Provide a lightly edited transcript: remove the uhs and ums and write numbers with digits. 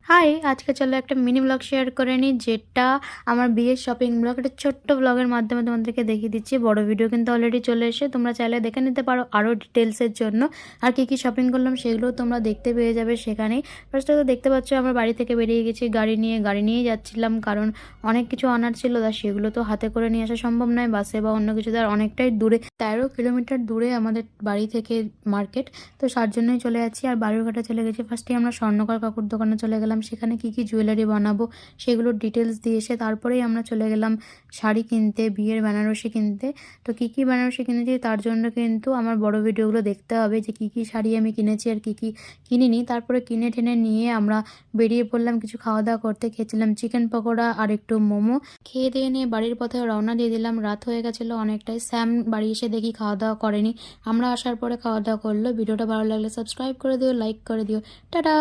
High, আজকে চলো একটা মিনি ব্লগ শেয়ার করে নিই, যেটা আমার বিয়ের শপিং ব্লগ। একটা ছোট্ট ব্লগের মাধ্যমে তোমাদেরকে দেখিয়ে দিচ্ছি। বড় ভিডিও কিন্তু অলরেডি চলে এসে, তোমরা চাইলে দেখে নিতে পারো আরও ডিটেলসের জন্য। আর কী কী শপিং করলাম সেগুলোও তোমরা দেখতে পেয়ে যাবে সেখানেই। ফার্স্টে তো দেখতে পাচ্ছ আমরা বাড়ি থেকে বেরিয়ে গেছি গাড়ি নিয়েই যাচ্ছিলাম, কারণ অনেক কিছু আনার ছিল। তা সেগুলো তো হাতে করে নিয়ে আসা সম্ভব নয় বাসে বা অন্য কিছু। আর অনেকটাই দূরে, 13 কিলোমিটার দূরে আমাদের বাড়ি থেকে মার্কেট। তো তার জন্যই চলে যাচ্ছি। আর বালুরঘাটে চলে গেছি। ফার্স্টে আমরা স্বর্ণকর কাকুর দোকানে চলে গেলাম, সেখানে কি কি জুয়েলারি বানাবো সেগুলোর ডিটেলস দিয়ে এসে তারপরেই আমরা চলে গেলাম শাড়ি কিনতে, বিয়ের বেনারসি কিনতে। তো কি কি বেনারসি কিনেছি তার জন্য কিন্তু আমার বড় ভিডিওগুলো দেখতে হবে, যে কি কি শাড়ি আমি কিনেছি আর কি কি কিনিনি। তারপরে কিনে টেনে নিয়ে আমরা বেরিয়ে পড়লাম কিছু খাওয়া দাওয়া করতে। খেয়েছিলাম চিকেন পকোড়া আর একটু মোমো। খেয়ে দিয়ে নিয়ে বাড়ির পথে রওনা দিয়ে দিলাম। রাত হয়ে গেছিলো অনেকটাই। স্যাম বাড়ি এসে দেখি খাওয়া দাওয়া করেনি, আমরা আসার পরে খাওয়া দাওয়া করলো। ভিডিওটা ভালো লাগলে সাবস্ক্রাইব করে দিও, লাইক করে দিও। টাটা।